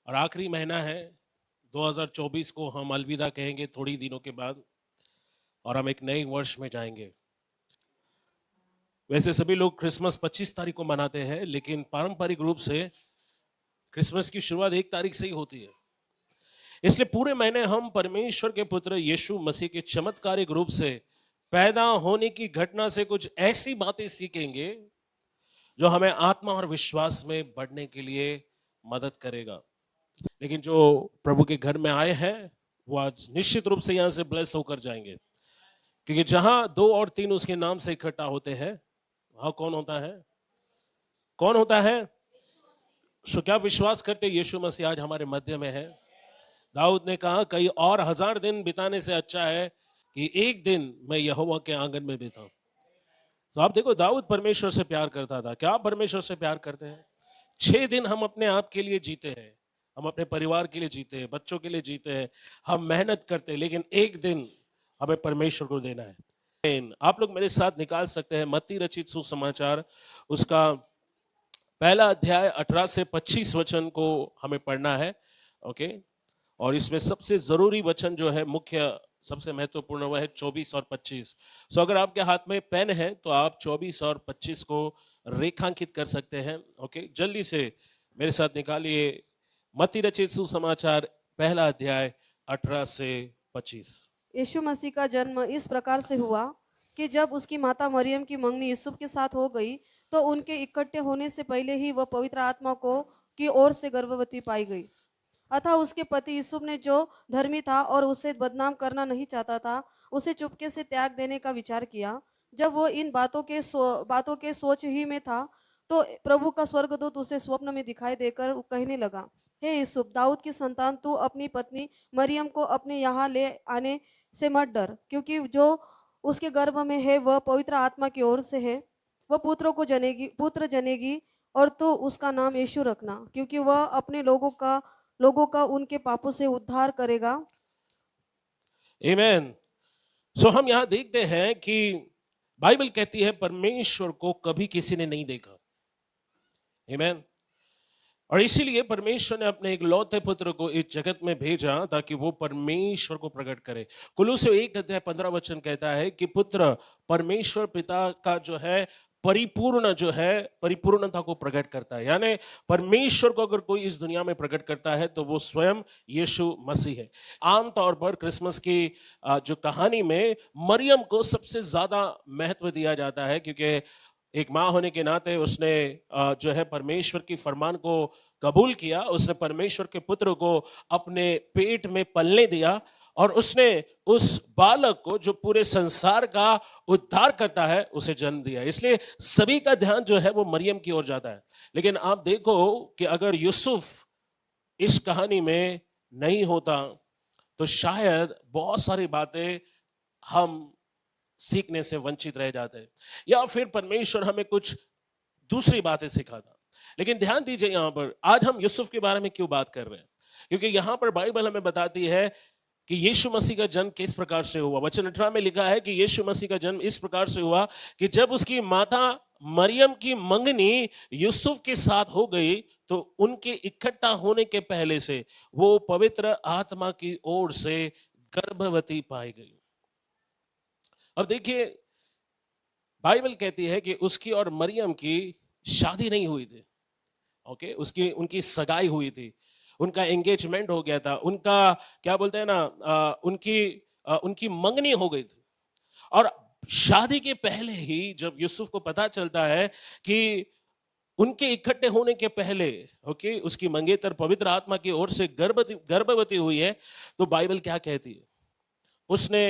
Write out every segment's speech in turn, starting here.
और आखिरी महीना है 2024 को हम अलविदा कहेंगे थोड़ी दिनों के बाद और हम एक नए वर्ष में जाएंगे। वैसे सभी लोग क्रिसमस 25 तारीख को मनाते हैं, लेकिन पारंपरिक रूप से क्रिसमस की शुरुआत 1 तारीख से ही होती है। इसलिए पूरे महीने हम परमेश्वर के पुत्र यीशु मसीह के चमत्कारिक रूप से पैदा होने की घटना से कुछ ऐसी बातें सीखेंगे जो हमें आत्मा और विश्वास में बढ़ने के लिए मदद करेगा। लेकिन जो प्रभु के घर में आए हैं वो आज निश्चित रूप से यहाँ से ब्लेस होकर जाएंगे, क्योंकि जहां 2 और 3 उसके नाम से इकट्ठा होते हैं वहां कौन होता है? कौन होता है? सो क्या विश्वास करते यीशु मसीह आज हमारे मध्य में है? दाऊद ने कहा कई और 1000 दिन बिताने से अच्छा है कि एक दिन मैं यहोवा के आंगन में बिताऊं। तो आप देखो, दाऊद परमेश्वर से प्यार करता था। क्या आप परमेश्वर से प्यार करते हैं? 6 दिन हम अपने आप के लिए जीते हैं, हम अपने परिवार के लिए जीते हैं, बच्चों के लिए जीते हैं, हम मेहनत करते हैं, लेकिन एक दिन हमें परमेश्वर को देना है। आप लोग मेरे साथ निकाल सकते हैं मत्ती रचित सुसमाचार, उसका पहला अध्याय 18 से 25 वचन को हमें पढ़ना है। ओके, और इसमें सबसे जरूरी वचन जो है, मुख्य सबसे महत्वपूर्ण, वह है 24 और 25। सो अगर आपके हाथ में पेन है तो आप 24 और 25 को रेखांकित कर सकते हैं। ओके, जल्दी से मेरे साथ निकालिए मत्ती रचित सुसमाचार पहला अध्याय 18 से 25। यीशु मसीह का जन्म इस प्रकार से हुआ कि जब उसकी माता मरियम की मंगनी यूसुफ के साथ हो गई तो उनके इकट्ठे होने से पहले ही वह पवित्र आत्मा को की ओर से गर्भवती पाई गई। अतः उसके पति यूसुफ ने, जो धर्मी था और उसे बदनाम करना नहीं चाहता था, उसे चुपके से त्याग देने का विचार किया। जब वो इन बातों के सोच ही में था तो प्रभु का स्वर्गदूत उसे स्वप्न में दिखाई देकर कहने लगा, हे यूसुफ, दाऊद की संतान, तू अपनी पत्नी मरियम को अपने यहाँ ले आने से मत डर, क्योंकि जो उसके गर्भ में है वह पवित्र आत्मा की ओर से है। वह पुत्र जनेगी और तो उसका नाम यीशु रखना, क्योंकि वह अपने लोगों का उनके पापों से उद्धार करेगा। आमीन। सो हम यहां देखते हैं कि बाइबल कहती है परमेश्वर को कभी किसी ने नहीं देखा। आमीन। और इसीलिए परमेश्वर ने अपने एक लौते पुत्र को इस जगत में भेजा ताकि वो परमेश्वर को प्रकट करे। कुलुस्से 1 अध्याय 15 वचन कहता है कि पुत्र परमेश्वर पिता का जो है परिपूर्णता को प्रकट करता है। यानी परमेश्वर को अगर कोई इस दुनिया में प्रकट करता है तो वो स्वयं यीशु मसीह है। आमतौर पर क्रिसमस की जो कहानी में मरियम को सबसे ज्यादा महत्व दिया जाता है, क्योंकि एक माँ होने के नाते उसने जो है परमेश्वर की फरमान को कबूल किया। उसने परमेश्वर के पुत्र को अपने पेट में पलने दिया और उसने उस बालक को, जो पूरे संसार का उद्धार करता है, उसे जन्म दिया। इसलिए सभी का ध्यान जो है वो मरियम की ओर जाता है। लेकिन आप देखो कि अगर यूसुफ इस कहानी में नहीं होता तो शायद बहुत सारी बातें हम सीखने से वंचित रह जाते हैं, या फिर परमेश्वर हमें कुछ दूसरी बातें सिखाता। लेकिन ध्यान दीजिए, यहां पर आज हम यूसुफ के बारे में क्यों बात कर रहे हैं, क्योंकि यहां पर बाइबल हमें बताती है कि यीशु मसीह का जन्म किस प्रकार से हुआ। वचन 18 में लिखा है कि यीशु मसीह का जन्म इस प्रकार से हुआ कि जब उसकी माता मरियम की मंगनी यूसुफ के साथ हो गई तो उनके इकट्ठा होने के पहले से वो पवित्र आत्मा की ओर से गर्भवती पाई गई। अब देखिए, बाइबल कहती है कि उसकी और मरियम की शादी नहीं हुई थी। ओके, उसकी उनकी सगाई हुई थी, उनका एंगेजमेंट हो गया था, उनका क्या बोलते हैं ना, उनकी मंगनी हो गई थी। और शादी के पहले ही जब यूसुफ को पता चलता है कि उनके इकट्ठे होने के पहले, ओके, उसकी मंगेतर पवित्र आत्मा की ओर से गर्भवती हुई है, तो बाइबल क्या कहती है? उसने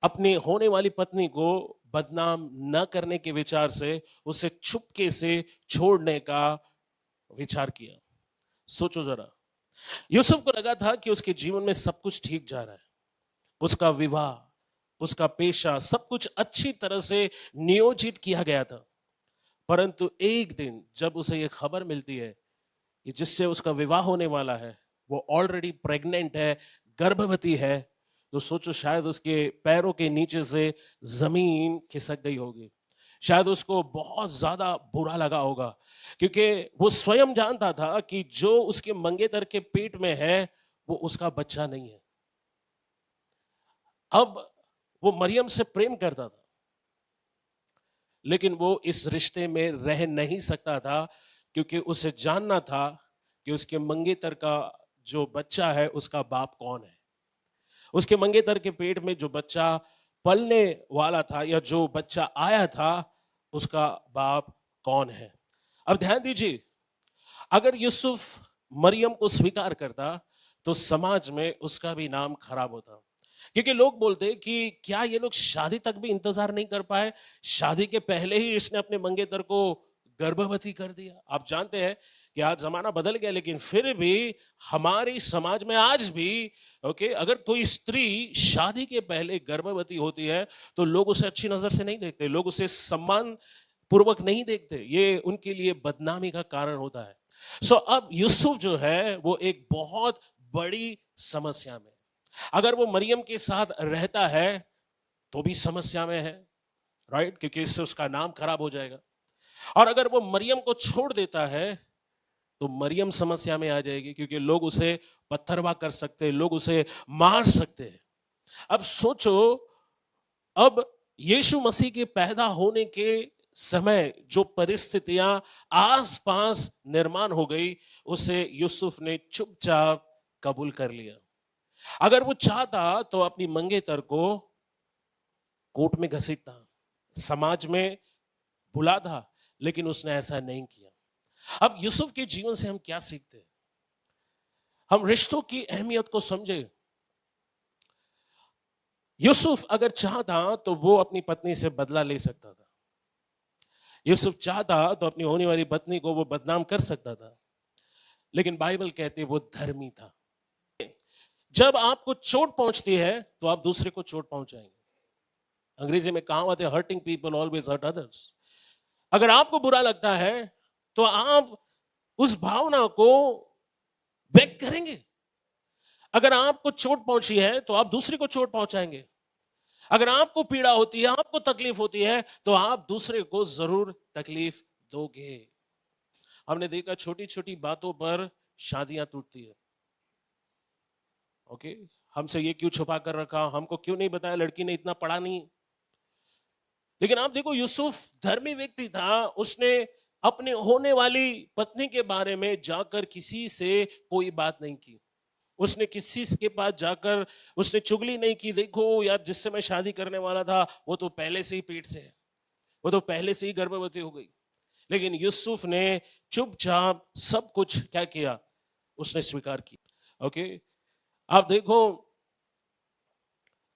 अपनी होने वाली पत्नी को बदनाम न करने के विचार से उसे चुपके से छोड़ने का विचार किया। सोचो जरा, यूसुफ को लगा था कि उसके जीवन में सब कुछ ठीक जा रहा है, उसका विवाह, उसका पेशा, सब कुछ अच्छी तरह से नियोजित किया गया था। परंतु एक दिन जब उसे यह खबर मिलती है कि जिससे उसका विवाह होने वाला है वो ऑलरेडी प्रेग्नेंट है, गर्भवती है, तो सोचो शायद उसके पैरों के नीचे से जमीन खिसक गई होगी। शायद उसको बहुत ज्यादा बुरा लगा होगा, क्योंकि वो स्वयं जानता था कि जो उसके मंगेतर के पेट में है वो उसका बच्चा नहीं है। अब वो मरियम से प्रेम करता था, लेकिन वो इस रिश्ते में रह नहीं सकता था, क्योंकि उसे जानना था कि उसके मंगेतर का जो बच्चा है उसका बाप कौन है। उसके मंगेतर के पेट में जो बच्चा पलने वाला था या जो बच्चा आया था उसका बाप कौन है। अब ध्यान दीजिए, अगर यूसुफ मरियम को स्वीकार करता तो समाज में उसका भी नाम खराब होता, क्योंकि लोग बोलते कि क्या ये लोग शादी तक भी इंतजार नहीं कर पाए, शादी के पहले ही इसने अपने मंगेतर को गर्भवती कर दिया। आप जानते हैं कि आज जमाना बदल गया, लेकिन फिर भी हमारी समाज में आज भी ओके, अगर कोई स्त्री शादी के पहले गर्भवती होती है तो लोग उसे अच्छी नजर से नहीं देखते, लोग उसे सम्मान पूर्वक नहीं देखते, ये उनके लिए बदनामी का कारण होता है। सो अब यूसुफ जो है वो एक बहुत बड़ी समस्या में, अगर वो मरियम के साथ रहता है तो भी समस्या में है, राइट, क्योंकि इससे उसका नाम खराब हो जाएगा। और अगर वो मरियम को छोड़ देता है तो मरियम समस्या में आ जाएगी, क्योंकि लोग उसे पत्थरवा कर सकते हैं, लोग उसे मार सकते हैं। अब सोचो, अब यीशु मसीह के पैदा होने के समय जो परिस्थितियां आसपास निर्माण हो गई, उसे यूसुफ ने चुपचाप कबूल कर लिया। अगर वो चाहता तो अपनी मंगेतर को कोर्ट में घसीटता, समाज में बुलाता, लेकिन उसने ऐसा नहीं किया। अब यूसुफ के जीवन से हम क्या सीखते हैं? हम रिश्तों की अहमियत को समझे। यूसुफ अगर चाहता तो वो अपनी पत्नी से बदला ले सकता था, यूसुफ चाहता तो अपनी होने वाली पत्नी को वो बदनाम कर सकता था, लेकिन बाइबल कहती है वो धर्मी था। जब आपको चोट पहुंचती है तो आप दूसरे को चोट पहुंचाएंगे। अंग्रेजी में कहावत है, hurting people always hurt others. अगर आपको बुरा लगता है तो आप उस भावना को व्यक्त करेंगे। अगर आपको चोट पहुंची है तो आप दूसरे को चोट पहुंचाएंगे। अगर आपको पीड़ा होती है, आपको तकलीफ होती है, तो आप दूसरे को जरूर तकलीफ दोगे। हमने देखा छोटी छोटी बातों पर शादियां टूटती है। ओके, हमसे ये क्यों छुपा कर रखा, हमको क्यों नहीं बताया, लड़की ने इतना पढ़ा नहीं। लेकिन आप देखो, यूसुफ धर्मी व्यक्ति था, उसने अपने होने वाली पत्नी के बारे में जाकर किसी से कोई बात नहीं की। उसने किसी के पास जाकर उसने चुगली नहीं की, देखो यार जिससे मैं शादी करने वाला था वो तो पहले से ही पेट से है, वो तो पहले से ही गर्भवती हो गई। लेकिन यूसुफ ने चुपचाप सब कुछ क्या किया, उसने स्वीकार किया। ओके, आप देखो,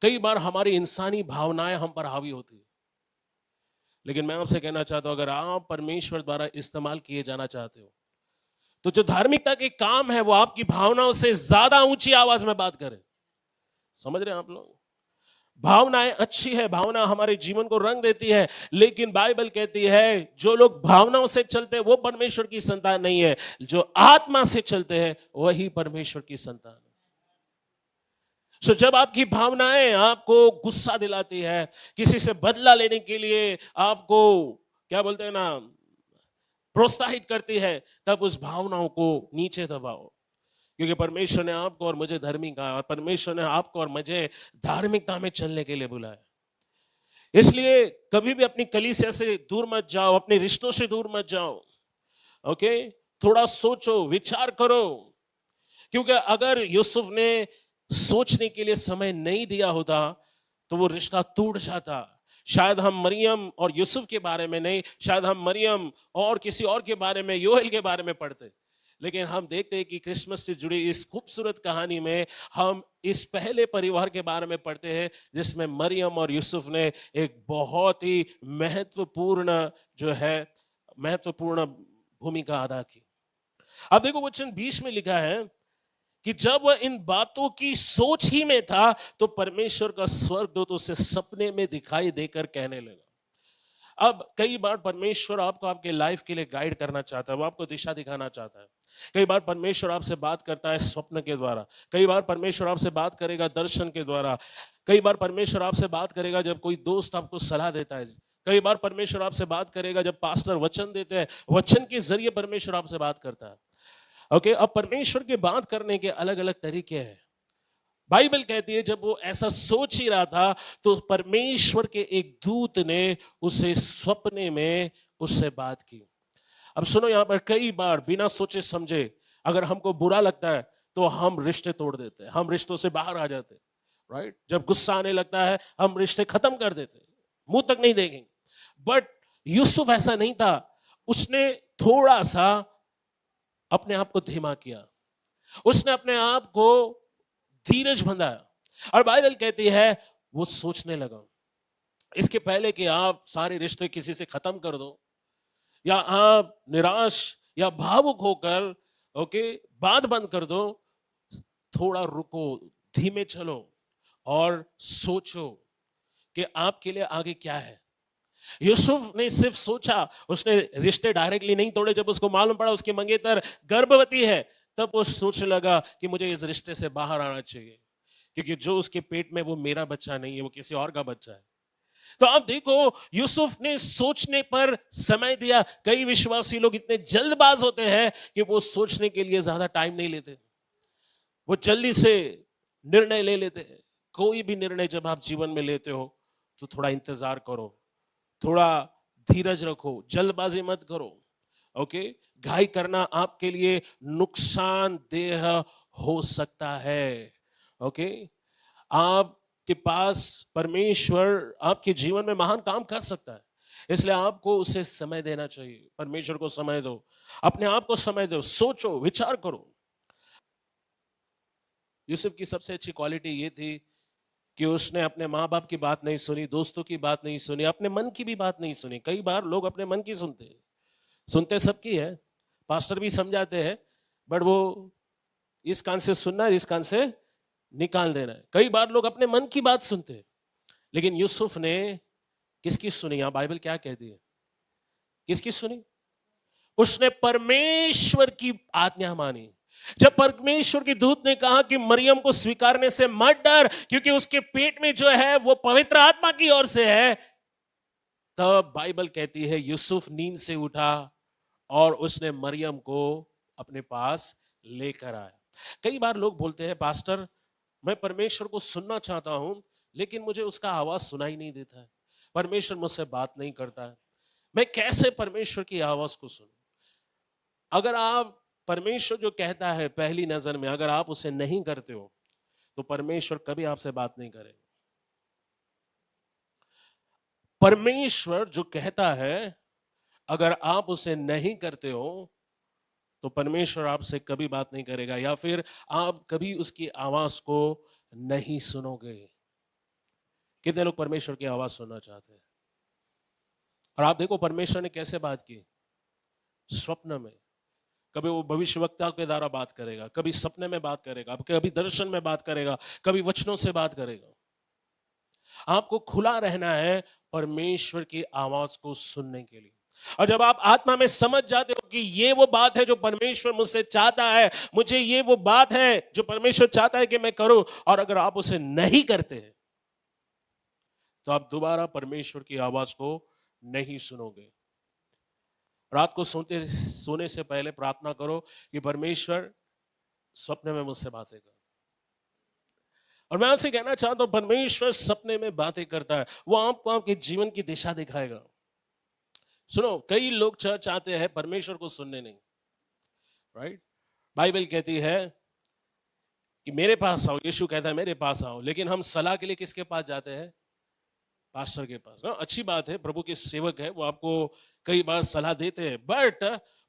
कई बार हमारी इंसानी भावनाएं हम पर हावी होती है, लेकिन मैं आपसे कहना चाहता हूं, अगर आप परमेश्वर द्वारा इस्तेमाल किए जाना चाहते हो तो जो धार्मिकता के काम है वो आपकी भावनाओं से ज्यादा ऊंची आवाज में बात करें। समझ रहे हैं आप लोग? भावनाएं अच्छी है, भावना हमारे जीवन को रंग देती है, लेकिन बाइबल कहती है जो लोग भावनाओं से चलते हैं वो परमेश्वर की संतान नहीं है, जो आत्मा से चलते हैं वही परमेश्वर की संतान है। सो जब आपकी भावनाएं आपको गुस्सा दिलाती है, किसी से बदला लेने के लिए आपको क्या बोलते हैं ना, प्रोत्साहित करती है, तब उस भावनाओं को नीचे दबाओ, क्योंकि परमेश्वर ने आपको और मुझे धर्मी कहा, और परमेश्वर ने आपको और मुझे धार्मिकता में चलने के लिए बुलाया। इसलिए कभी भी अपनी कलीसिया से दूर मत जाओ, अपने रिश्तों से दूर मत जाओ। ओके, थोड़ा सोचो, विचार करो, क्योंकि अगर यूसुफ ने सोचने के लिए समय नहीं दिया होता तो वो रिश्ता टूट जाता। शायद हम मरियम और यूसुफ के बारे में नहीं, शायद हम मरियम और किसी और के बारे में, योएल के बारे में पढ़ते, लेकिन हम देखते हैं कि क्रिसमस से जुड़ी इस खूबसूरत कहानी में हम इस पहले परिवार के बारे में पढ़ते हैं, जिसमें मरियम और यूसुफ ने एक बहुत ही महत्वपूर्ण भूमिका अदा की। अब देखो वचन 20 में लिखा है कि जब वह इन बातों की सोच ही में था तो परमेश्वर का स्वर्गदूत उसे सपने में दिखाई देकर कहने लगा। अब कई बार परमेश्वर आपको आपके लाइफ के लिए गाइड करना चाहता है, वो आपको दिशा दिखाना चाहता है। कई बार परमेश्वर आपसे बात करता है स्वप्न के द्वारा, कई बार परमेश्वर आपसे बात करेगा दर्शन के द्वारा, कई बार परमेश्वर आपसे बात करेगा जब कोई दोस्त आपको सलाह देता है, कई बार परमेश्वर आपसे बात करेगा जब पास्टर वचन देते हैं, वचन के जरिए परमेश्वर आपसे बात करता है। ओके, अब परमेश्वर के बात करने के अलग अलग तरीके हैं। बाइबल कहती है जब वो ऐसा सोच ही रहा था तो परमेश्वर के एक दूत ने उसे सपने में उससे बात की। अब सुनो, यहां पर कई बार बिना सोचे समझे अगर हमको बुरा लगता है तो हम रिश्ते तोड़ देते हैं, हम रिश्तों से बाहर आ जाते हैं। राइट, जब गुस्सा आने लगता है हम रिश्ते खत्म कर देते हैं, मुंह तक नहीं देखेंगे। बट यूसुफ ऐसा नहीं था, उसने थोड़ा सा अपने आप को धीमा किया, उसने अपने आप को धीरज बंधाया और बाइबल कहती है वो सोचने लगा। इसके पहले कि आप सारे रिश्ते किसी से खत्म कर दो या आप निराश या भावुक होकर ओके बात बंद कर दो, थोड़ा रुको, धीमे चलो और सोचो कि आपके लिए आगे क्या है। यूसुफ ने सिर्फ सोचा, उसने रिश्ते डायरेक्टली नहीं तोड़े। जब उसको मालूम पड़ा उसकी मंगेतर गर्भवती है तब वो सोचने लगा कि मुझे इस रिश्ते से बाहर आना चाहिए, क्योंकि जो उसके पेट में वो मेरा बच्चा नहीं है, वो किसी और का बच्चा है। तो आप देखो, यूसुफ ने सोचने पर समय दिया। कई विश्वासी लोग इतने जल्दबाज होते हैं कि वो सोचने के लिए ज्यादा टाइम नहीं लेते, वो जल्दी से निर्णय ले लेते हैं। कोई भी निर्णय जब आप जीवन में लेते हो तो थोड़ा इंतजार करो, थोड़ा धीरज रखो, जल्दबाजी मत करो। ओके, घाई करना आपके लिए नुकसानदेह हो सकता है। ओके, आपके पास परमेश्वर आपके जीवन में महान काम कर सकता है, इसलिए आपको उसे समय देना चाहिए। परमेश्वर को समय दो, अपने आप को समय दो, सोचो, विचार करो। यूसुफ की सबसे अच्छी क्वालिटी ये थी कि उसने अपने माँ बाप की बात नहीं सुनी, दोस्तों की बात नहीं सुनी, अपने मन की भी बात नहीं सुनी। कई बार लोग अपने मन की सुनते हैं, सुनते सबकी है, पास्टर भी समझाते हैं, बट वो इस कान से सुनना है, इस कान से निकाल देना है। कई बार लोग अपने मन की बात सुनते हैं, लेकिन यूसुफ ने किसकी सुनी? यहां बाइबल क्या कहती है, किसकी सुनी? उसने परमेश्वर की आज्ञा मानी। जब परमेश्वर के दूत ने कहा कि मरियम को स्वीकारने से मत डर, क्योंकि उसके पेट में जो है वो पवित्र आत्मा की ओर से है, तब बाइबल कहती है यूसुफ नींद से उठा और उसने मरियम को अपने पास लेकर आया। कई बार लोग बोलते हैं, पास्टर मैं परमेश्वर को सुनना चाहता हूं लेकिन मुझे उसका आवाज सुनाई नहीं देता है, परमेश्वर मुझसे बात नहीं करता है, मैं कैसे परमेश्वर की आवाज को सुनूं? अगर आप परमेश्वर जो कहता है पहली नजर में अगर आप उसे नहीं करते हो तो परमेश्वर कभी आपसे बात नहीं करेगा। परमेश्वर जो कहता है अगर आप उसे नहीं करते हो तो परमेश्वर आपसे कभी बात नहीं करेगा, या फिर आप कभी उसकी आवाज को नहीं सुनोगे। कितने लोग परमेश्वर की आवाज सुनना चाहते हैं? और आप देखो परमेश्वर ने कैसे बात की, स्वप्न में। कभी वो भविष्यवक्ता के द्वारा बात करेगा, कभी सपने में बात करेगा, कभी दर्शन में बात करेगा, कभी वचनों से बात करेगा। आपको खुला रहना है परमेश्वर की आवाज को सुनने के लिए। और जब आप आत्मा में समझ जाते हो कि ये वो बात है जो परमेश्वर मुझसे चाहता है, मुझे ये वो बात है जो परमेश्वर चाहता है कि मैं करूं, और अगर आप उसे नहीं करते हैं तो आप दोबारा परमेश्वर की आवाज को नहीं सुनोगे। रात को सोने से पहले प्रार्थना करो कि परमेश्वर सपने में मुझसे बातें कर। और मैं आपसे कहना चाहता हूं, परमेश्वर सपने में बातें करता है, वो आपको आपके जीवन की दिशा दिखाएगा। सुनो, कई लोग चर्च आते हैं परमेश्वर को सुनने नहीं। राइट, बाइबल कहती है कि मेरे पास आओ, यीशु कहता है मेरे पास आओ, लेकिन हम सलाह के लिए किसके पास जाते हैं? पास्टर के पास। ना, अच्छी बात है, प्रभु के सेवक है, वो आपको कई बार सलाह देते हैं, बट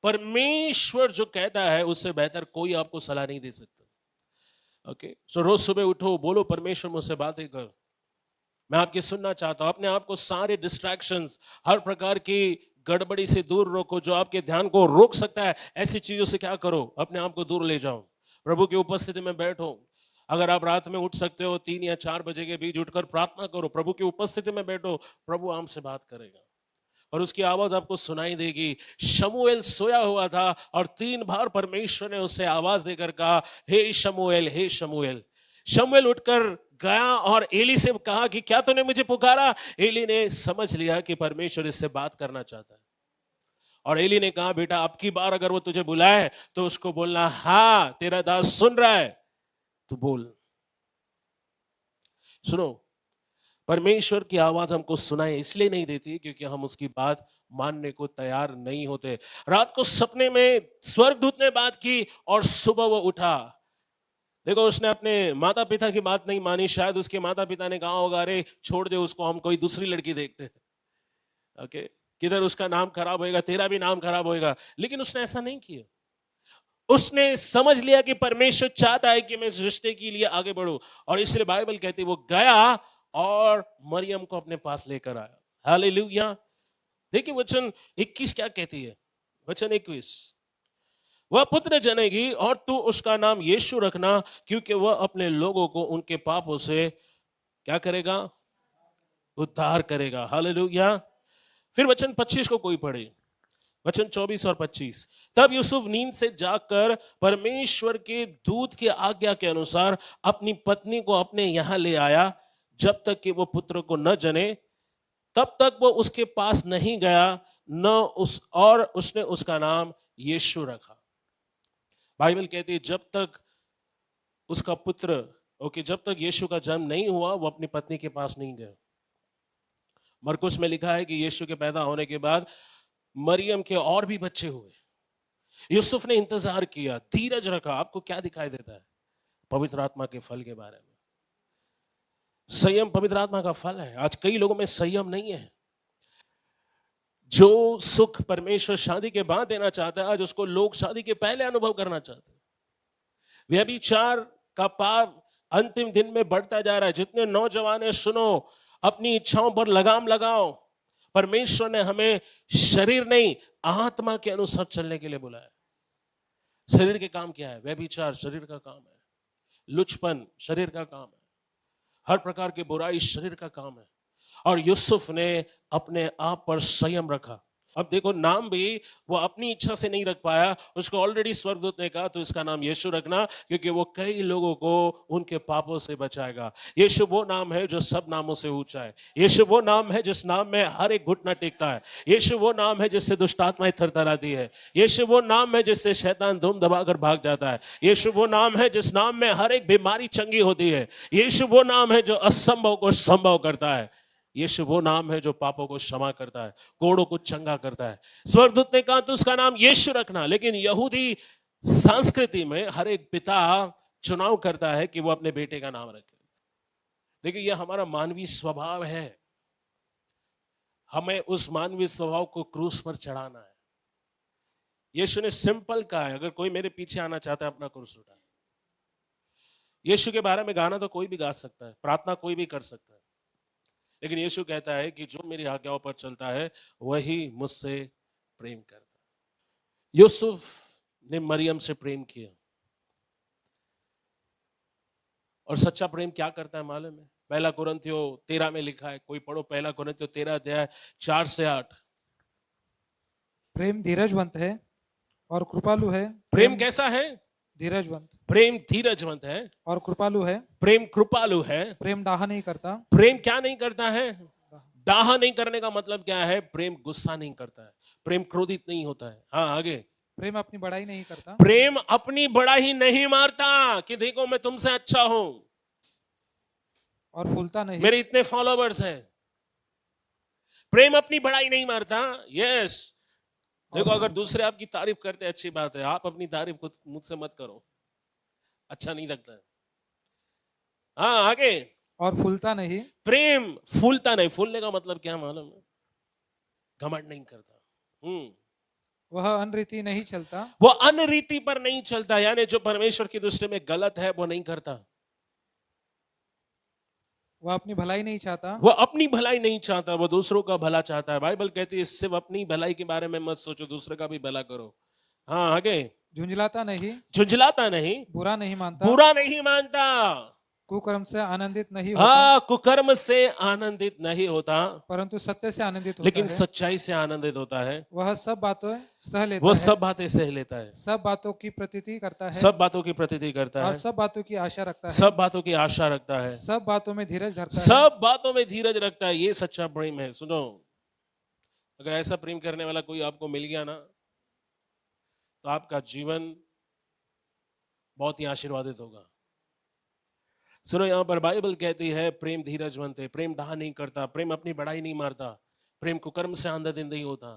परमेश्वर जो कहता है उससे बेहतर कोई आपको सलाह नहीं दे सकता। ओके, सो रोज सुबह उठो, बोलो परमेश्वर मुझसे बातें कर, मैं आपकी सुनना चाहता हूं। अपने आप को सारे डिस्ट्रैक्शंस, हर प्रकार की गड़बड़ी से दूर रखो जो आपके ध्यान को रोक सकता है। ऐसी चीजों से क्या करो, अपने आप को दूर ले जाओ, प्रभु की उपस्थिति में बैठो। अगर आप रात में उठ सकते हो 3 या 4 बजे के बीच उठकर प्रार्थना करो, प्रभु की उपस्थिति में बैठो, प्रभु आपसे बात करेगा और उसकी आवाज आपको सुनाई देगी। शमूएल सोया हुआ था और 3 बार परमेश्वर ने उसे आवाज देकर कहा, हे शमूएल, हे शमूएल। शमूएल उठकर गया और एली से कहा कि क्या तूने मुझे पुकारा? एली ने समझ लिया कि परमेश्वर इससे बात करना चाहता है और एली ने कहा, बेटा अब की बार अगर वो तुझे बुलाए तो उसको बोलना, हाँ तेरा दास सुन रहा है, तू बोल। सुनो, परमेश्वर की आवाज हमको सुनाई इसलिए नहीं देती क्योंकि हम उसकी बात मानने को तैयार नहीं होते। रात को सपने में स्वर्गदूत ने बात की और सुबह वो उठा। देखो, उसने अपने माता पिता की बात नहीं मानी। शायद उसके माता पिता ने कहा होगा, अरे छोड़ दे उसको, हम कोई दूसरी लड़की देखते हैं। ओके, किधर उसका नाम खराब होएगा, तेरा भी नाम खराब होएगा। लेकिन उसने ऐसा नहीं किया। उसने समझ लिया कि परमेश्वर चाहता है कि मैं इस रिश्ते के लिए आगे बढ़ूं, और इसलिए बाइबल कहती है वो गया और मरियम को अपने पास लेकर आया। हालेलुया। देखिए वचन 21 क्या कहती है। वचन 21, वह पुत्र जनेगी और तू उसका नाम यीशु रखना, क्योंकि वह अपने लोगों को उनके पापों से क्या करेगा? उद्धार करेगा। हालेलुया। फिर वचन 25 को कोई पढ़े, वचन 24 और 25। तब यूसुफ नींद से जागकर परमेश्वर के दूत की आज्ञा के अनुसार अपनी पत्नी को अपने यहां ले आया। जब तक कि वो पुत्र को न जने तब तक वो उसके पास नहीं गया, न उसने उसका नाम यीशु रखा। बाइबल कहती है जब तक उसका पुत्र जब तक यीशु का जन्म नहीं हुआ वो अपनी पत्नी के पास नहीं गया। मरकुस में लिखा है कि यीशु के पैदा होने के बाद मरियम के और भी बच्चे हुए। यूसुफ ने इंतजार किया, धीरज रखा। आपको क्या दिखाई देता है पवित्र आत्मा के फल के बारे में? संयम पवित्र आत्मा का फल है। आज कई लोगों में संयम नहीं है। जो सुख परमेश्वर शादी के बाद देना चाहता है, आज उसको लोग शादी के पहले अनुभव करना चाहते हैं। व्यभिचार का पाप अंतिम दिन में बढ़ता जा रहा है। जितने नौजवान हैं, सुनो, अपनी इच्छाओं पर लगाम लगाओ। परमेश्वर ने हमें शरीर नहीं, आत्मा के अनुसार चलने के लिए बुलाया। शरीर के काम क्या है? व्यभिचार शरीर का काम है, लुचपन शरीर का काम है, हर प्रकार की बुराई शरीर का काम है। और यूसुफ ने अपने आप पर संयम रखा। अब देखो, नाम भी वो अपनी इच्छा से नहीं रख पाया। उसको ऑलरेडी स्वर्गदूत ने कहा तो इसका नाम यीशु रखना, क्योंकि वो कई लोगों को उनके पापों से बचाएगा। यीशु वो नाम है जो सब नामों से ऊंचा है। यीशु वो नाम है जिस नाम में हर एक घुटना टेकता है। यीशु वो नाम है जिससे दुष्ट आत्माएं थरथराती है। यीशु वो नाम है जिससे शैतान धूम दबाकर भाग जाता है। यीशु वो नाम है जिस नाम में हर एक बीमारी चंगी होती है। यीशु वो नाम है जो असंभव को संभव करता है। यीशु वो नाम है जो पापों को क्षमा करता है, कोड़ों को चंगा करता है। स्वर्गदूत ने कहा तो उसका नाम यीशु रखना। लेकिन यहूदी संस्कृति में हर एक पिता चुनाव करता है कि वो अपने बेटे का नाम रखे। देखिए, यह हमारा मानवीय स्वभाव है। हमें उस मानवीय स्वभाव को क्रूस पर चढ़ाना है। यीशु ने सिंपल कहा है, अगर कोई मेरे पीछे आना चाहता है अपना क्रूस उठाए। यीशु के बारे में गाना तो कोई भी गा सकता है, प्रार्थना कोई भी कर सकता है, लेकिन यीशु कहता है कि जो मेरी आज्ञाओं पर चलता है वही मुझसे प्रेम करता है। यूसुफ ने मरियम से प्रेम किया, और सच्चा प्रेम क्या करता है मालूम है? पहला कुरिन्थियों 13 में लिखा है, कोई पढ़ो पहला कुरिन्थियों 13 अध्याय 4 से 8। प्रेम धीरजवंत है और कृपालु है। प्रेम कैसा है? धीरजवंत। प्रेम धीरजवंत है और कृपालु है। प्रेम कृपालु है। प्रेम डाहा नहीं करता। प्रेम क्या नहीं करता है? डाहा नहीं करने का मतलब क्या है? प्रेम गुस्सा नहीं करता है, प्रेम क्रोधित नहीं होता है। हाँ, आगे। प्रेम अपनी बड़ाई नहीं करता। प्रेम अपनी बड़ाई नहीं मारता कि देखो मैं तुमसे अच्छा हूं, और फूलता नहीं, मेरे इतने फॉलोवर्स हैं। प्रेम अपनी बड़ाई नहीं मारता। यस, देखो, अगर दूसरे आपकी तारीफ करते हैं अच्छी बात है, आप अपनी तारीफ खुद मुझसे मत करो, अच्छा नहीं लगता है। हाँ, आगे। और फूलता नहीं। प्रेम फूलता नहीं। फूलने का मतलब क्या मालूम है? घमंड नहीं करता। वह अनरीति नहीं चलता। वो अनरीति पर नहीं चलता, यानी जो परमेश्वर की दृष्टि में गलत है वो नहीं करता। वह अपनी भलाई नहीं चाहता। वो अपनी भलाई नहीं चाहता, वो दूसरों का भला चाहता है। बाइबल कहती है सिर्फ अपनी भलाई के बारे में मत सोचो, दूसरे का भी भला करो। हाँ, आगे। झुंझलाता नहीं। झुंझलाता नहीं। बुरा नहीं मानता। बुरा नहीं मानता। कुकर्म से आनंदित नहीं होता, हाँ, कुकर्म से आनंदित नहीं होता, परंतु सत्य से आनंदित होता लेकिन है। सच्चाई से आनंदित होता है। वह सब बातें सह लेता वो है, सब बातें सह लेता है, सब बातों की प्रतीति करता है, सब बातों की प्रतीति करता और है, सब बातों की आशा रखता है, सब बातों की आशा रखता है, सब बातों में धीरज धरता है। सब बातों में धीरज रखता है। ये सच्चा प्रेम है। सुनो, अगर ऐसा प्रेम करने वाला कोई आपको मिल गया ना, तो आपका जीवन बहुत ही आशीर्वादित होगा। सुनो, यहां पर बाइबल कहती है प्रेम धीरजवंत है, प्रेम डाह नहीं करता, प्रेम अपनी बड़ाई नहीं मारता, प्रेम कुकर्म से आनंदित नहीं होता,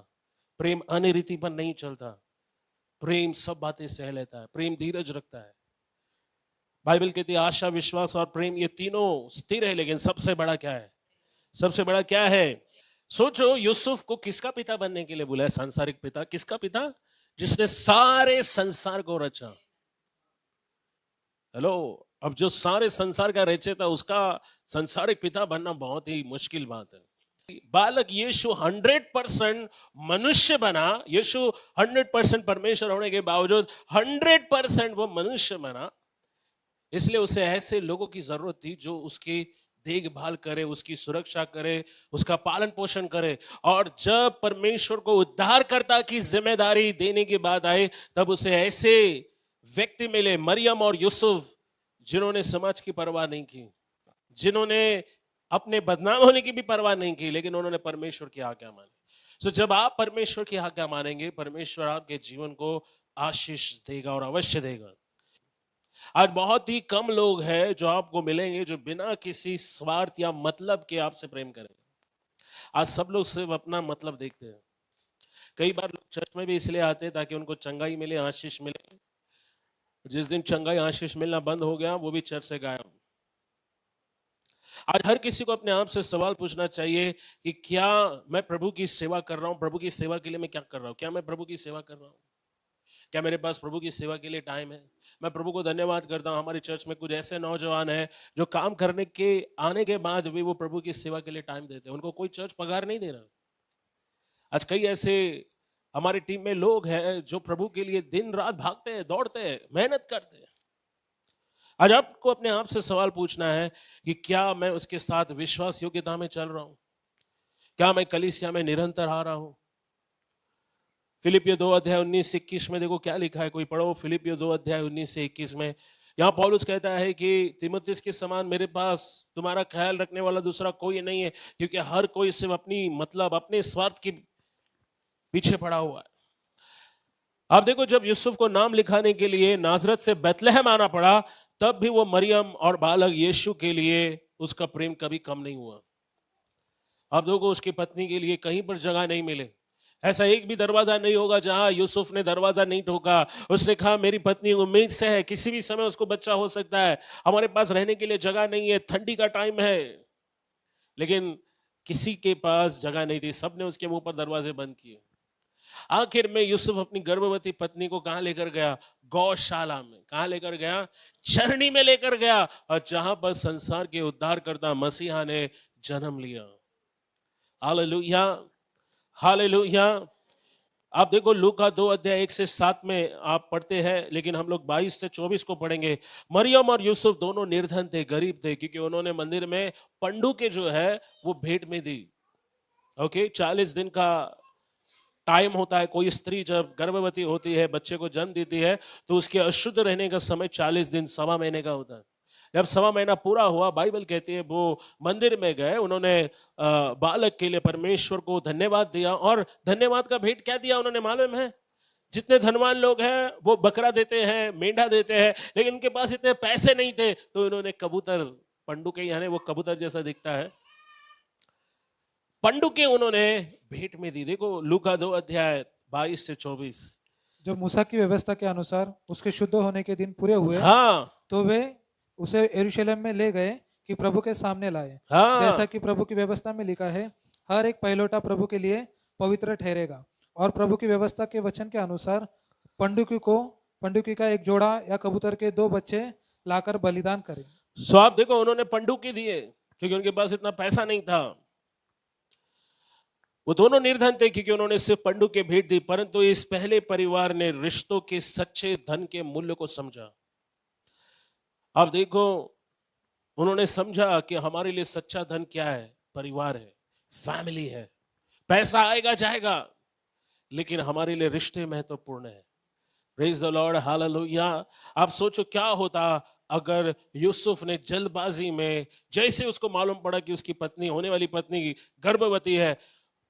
प्रेम अनिरीति पर नहीं चलता, प्रेम सब बातें सह लेता है, प्रेम धीरज रखता है। बाइबल कहती है आशा, विश्वास और प्रेम ये तीनों स्थिर है, लेकिन सबसे बड़ा क्या है? सबसे बड़ा क्या है? सोचो, यूसुफ को किसका पिता बनने के लिए बोला है? सांसारिक पिता। किसका पिता? जिसने सारे संसार को रचा। हेलो, अब जो सारे संसार का रचयिता, उसका संसारिक पिता बनना बहुत ही मुश्किल बात है। बालक यीशु 100% मनुष्य बना। यीशु 100% परमेश्वर होने के बावजूद 100% वो मनुष्य बना। इसलिए उसे ऐसे लोगों की जरूरत थी जो उसकी देखभाल करे, उसकी सुरक्षा करे, उसका पालन पोषण करे। और जब परमेश्वर को उद्धारकर्ता की जिम्मेदारी देने की बात आई, तब उसे ऐसे व्यक्ति मिले, मरियम और यूसुफ, जिन्होंने समाज की परवाह नहीं की, जिन्होंने अपने बदनाम होने की भी परवाह नहीं की, लेकिन उन्होंने परमेश्वर की आज्ञा मानी। सो जब आप परमेश्वर की आज्ञा मानेंगे, परमेश्वर आपके जीवन को आशीष देगा और अवश्य देगा। आज बहुत ही कम लोग हैं जो आपको मिलेंगे जो बिना किसी स्वार्थ या मतलब के आपसे प्रेम करेंगे। आज सब लोग सिर्फ अपना मतलब देखते हैं। कई बार लोग चर्च में भी इसलिए आते हैं ताकि उनको चंगाई मिले, आशीष मिले। जिस दिन चंगाई आशीष मिलना बंद हो गया, वो भी चर्च से गायब। आज हर किसी को अपने आप से सवाल पूछना चाहिए कि क्या मैं प्रभु की सेवा कर रहा हूं? प्रभु की सेवा के लिए मैं क्या कर रहा हूं? क्या मैं प्रभु की सेवा कर रहा हूं? क्या मेरे पास प्रभु की सेवा के लिए टाइम है? मैं प्रभु को धन्यवाद करता हूं, हमारी चर्च में कुछ ऐसे नौजवान हैं जो काम करने के आने के बाद भी वो प्रभु की सेवा के लिए टाइम देते हैं। उनको कोई चर्च पगार नहीं दे रहा। आज कई ऐसे हमारी टीम में लोग हैं जो प्रभु के लिए दिन रात भागते हैं, दौड़ते हैं, मेहनत करते हैं। आज आपको अपने आप से सवाल पूछना है कि क्या मैं उसके साथ विश्वास योग्यता में चल रहा हूं? क्या मैं कलीसिया में निरंतर आ रहा हूं? फिलिपियो 2 अध्याय 19-21 में देखो क्या लिखा है। कोई पढ़ो फिलिपियो 2 अध्याय 19 से 21 में। यहाँ पौलुस कहता है कि तीमुथियुस के समान मेरे पास तुम्हारा ख्याल रखने वाला दूसरा कोई नहीं है, क्योंकि हर कोई सिर्फ अपनी मतलब अपने स्वार्थ के पीछे पड़ा हुआ है। आप देखो, जब यूसुफ को नाम लिखाने के लिए नाजरत से बैतलहम आना पड़ा, तब भी वो मरियम और बालक यीशु के लिए उसका प्रेम कभी कम नहीं हुआ। आप देखो, उसकी पत्नी के लिए कहीं पर जगह नहीं मिले। ऐसा एक भी दरवाजा नहीं होगा जहां यूसुफ ने दरवाजा नहीं ठोका। उसने कहा मेरी पत्नी उम्मीद से है, किसी भी समय उसको बच्चा हो सकता है, हमारे पास रहने के लिए जगह नहीं है, ठंडी का टाइम है। लेकिन किसी के पास जगह नहीं थी, सबने उसके मुंह पर दरवाजे बंद किए। आखिर में यूसुफ अपनी गर्भवती पत्नी को कहां लेकर गया? गौशाला में। कहां लेकर गया? चरनी में लेकर गया, और जहां पर संसार के उद्धारकर्ता मसीहा ने जन्म लिया। Hallelujah, hallelujah. आप देखो लूका 2 अध्याय 1 से 7 में आप पढ़ते हैं, लेकिन हम लोग 22 से 24 को पढ़ेंगे। मरियम और यूसुफ दोनों निर्धन थे, गरीब थे, क्योंकि उन्होंने मंदिर में पंडुके जो है वो भेंट में दी। ओके, 40 दिन का टाइम होता है। कोई स्त्री जब गर्भवती होती है, बच्चे को जन्म देती है, तो उसके अशुद्ध रहने का समय 40 दिन, सवा महीने का होता है। जब सवा महीना पूरा हुआ, बाइबल कहती है वो मंदिर में गए, उन्होंने बालक के लिए परमेश्वर को धन्यवाद दिया। और धन्यवाद का भेंट क्या दिया उन्होंने मालूम है? जितने धनवान लोग हैं वो बकरा देते हैं, मेंढा देते हैं, लेकिन उनके पास इतने पैसे नहीं थे, तो इन्होंने कबूतर, पंडुके यानी वो कबूतर जैसा दिखता है, पंडुके उन्होंने भेंट में दी। देखो लूका 2 अध्याय 22 से 24। जब मूसा की व्यवस्था के अनुसार उसके शुद्ध होने के दिन पूरे हुए, हाँ, तो वे उसे यरूशलेम में ले गए कि प्रभु के सामने लाए। हाँ, जैसा कि प्रभु की व्यवस्था में लिखा है, हर एक पहिलौठा प्रभु के लिए पवित्र ठहरेगा। और प्रभु की व्यवस्था के वचन के अनुसार पंडुकी का एक जोड़ा या कबूतर के 2 बच्चे लाकर बलिदान करें। सो आप देखो, उन्होंने पंडुके दिए क्योंकि उनके पास इतना पैसा नहीं था। वो दोनों निर्धन थे क्योंकि उन्होंने सिर्फ पंडुके भेंट दी। परंतु इस पहले परिवार ने रिश्तों के सच्चे धन के मूल्य को समझा। आप देखो, उन्होंने समझा कि हमारे लिए सच्चा धन क्या है? परिवार है, फैमिली है। पैसा आएगा जाएगा, लेकिन हमारे लिए रिश्ते महत्वपूर्ण है। Praise the Lord, hallelujah. आप सोचो क्या होता अगर यूसुफ ने जल्दबाजी में, जैसे उसको मालूम पड़ा कि उसकी पत्नी, होने वाली पत्नी गर्भवती है,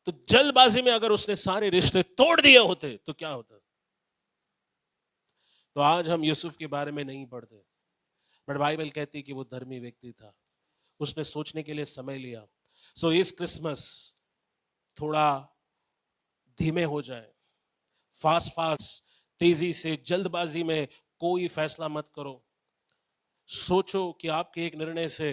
तो जल्दबाजी में अगर उसने सारे रिश्ते तोड़ दिए होते तो क्या होता? तो आज हम यूसुफ के बारे में नहीं पढ़ते, बट बाइबल कहती है कि वो धर्मी व्यक्ति था, उसने सोचने के लिए समय लिया। सो इस क्रिसमस थोड़ा धीमे हो जाए, फास्ट फास्ट, तेजी से, जल्दबाजी में कोई फैसला मत करो। सोचो कि आपके एक निर्णय से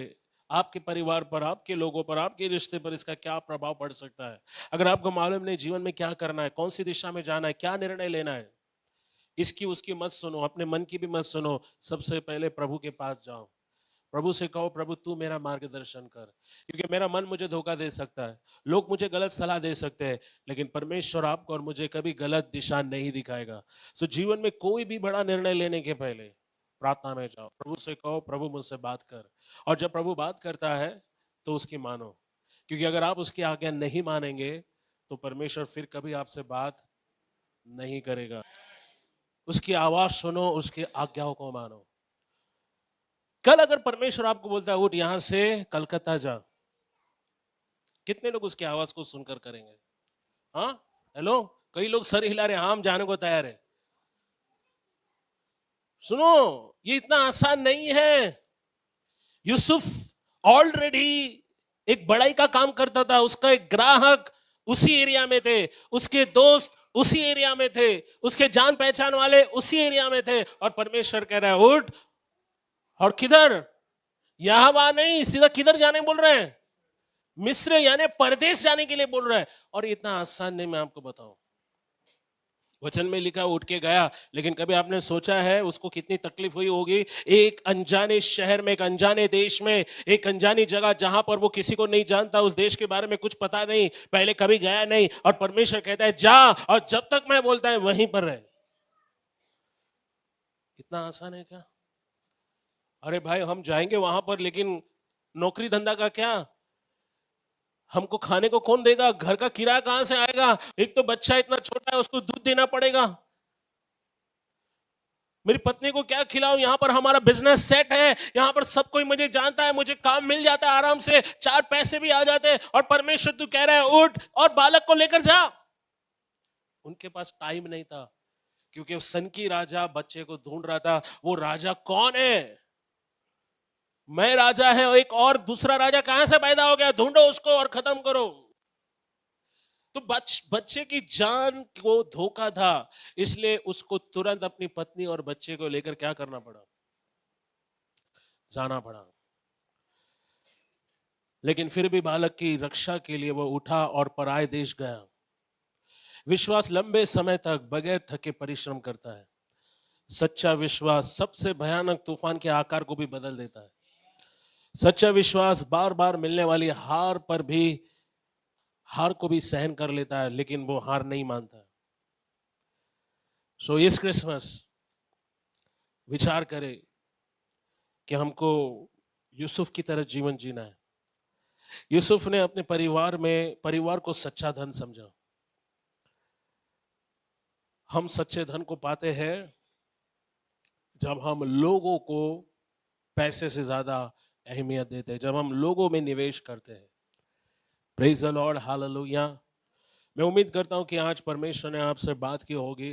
आपके परिवार पर, आपके लोगों पर, आपके रिश्ते पर इसका क्या प्रभाव पड़ सकता है। अगर आपको मालूम नहीं जीवन में क्या करना है, कौन सी दिशा में जाना है, क्या निर्णय लेना है, इसकी उसकी मत सुनो, अपने मन की भी मत सुनो। सबसे पहले प्रभु के पास जाओ, प्रभु से कहो, प्रभु तू मेरा मार्गदर्शन कर, क्योंकि मेरा मन मुझे धोखा दे सकता है, लोग मुझे गलत सलाह दे सकते हैं, लेकिन परमेश्वर आपको और मुझे कभी गलत दिशा नहीं दिखाएगा। सो जीवन में कोई भी बड़ा निर्णय लेने के पहले प्रार्थना में जाओ, प्रभु से कहो, प्रभु मुझसे बात कर। और जब प्रभु बात करता है तो उसकी मानो, क्योंकि अगर आप उसकी आज्ञा नहीं मानेंगे तो परमेश्वर फिर कभी आपसे बात नहीं करेगा। उसकी आवाज सुनो, उसकी आज्ञाओं को मानो। कल अगर परमेश्वर आपको बोलता है उठ यहां से कलकत्ता जा, कितने लोग उसकी आवाज को सुनकर करेंगे? हाँ, हेलो, कई लोग सर हिला रहे, हम जाने को तैयार है। सुनो, ये इतना आसान नहीं है। यूसुफ ऑलरेडी एक बड़ाई का काम करता था, उसका एक ग्राहक उसी एरिया में थे, उसके दोस्त उसी एरिया में थे, उसके जान पहचान वाले उसी एरिया में थे, और परमेश्वर कह रहा है उठ, और किधर? यहां वहां नहीं, सीधा किधर जाने बोल रहे हैं? मिस्र यानी परदेश जाने के लिए बोल रहा है। और इतना आसान नहीं, मैं आपको बताऊं, वचन में लिखा उठ के गया, लेकिन कभी आपने सोचा है उसको कितनी तकलीफ हुई होगी? एक अनजाने शहर में, एक अनजाने देश में, एक अनजानी जगह जहां पर वो किसी को नहीं जानता, उस देश के बारे में कुछ पता नहीं, पहले कभी गया नहीं, और परमेश्वर कहता है जा, और जब तक मैं बोलता है वहीं पर रहे। इतना आसान है क्या? अरे भाई हम जाएंगे वहां पर, लेकिन नौकरी धंधा का क्या? हमको खाने को कौन देगा? घर का किराया कहां से आएगा? एक तो बच्चा इतना छोटा है, उसको दूध देना पड़ेगा, मेरी पत्नी को क्या खिलाऊं? यहाँ पर हमारा बिजनेस सेट है, यहाँ पर सब कोई मुझे जानता है, मुझे काम मिल जाता है आराम से, चार पैसे भी आ जाते हैं, और परमेश्वर तू कह रहा है उठ और बालक को लेकर जा। उनके पास टाइम नहीं था, क्योंकि सन की राजा बच्चे को ढूंढ रहा था। वो राजा कौन है? मैं राजा है, एक और दूसरा राजा कहां से पैदा हो गया? ढूंढो उसको और खत्म करो। तो बच्चे की जान को धोखा था, इसलिए उसको तुरंत अपनी पत्नी और बच्चे को लेकर क्या करना पड़ा? जाना पड़ा। लेकिन फिर भी बालक की रक्षा के लिए वो उठा और पराये देश गया। विश्वास लंबे समय तक बगैर थके परिश्रम करता है। सच्चा विश्वास सबसे भयानक तूफान के आकार को भी बदल देता है। सच्चा विश्वास बार बार मिलने वाली हार पर भी, हार को भी सहन कर लेता है, लेकिन वो हार नहीं मानता। सो इस क्रिसमस विचार करें कि हमको यूसुफ की तरह जीवन जीना है। यूसुफ ने अपने परिवार को सच्चा धन समझा। हम सच्चे धन को पाते हैं जब हम लोगों को पैसे से ज्यादा अहमियत देते हैं, जब हम लोगों में निवेश करते हैं। Praise the Lord, hallelujah. मैं उम्मीद करता हूं कि आज परमेश्वर ने आपसे बात की होगी।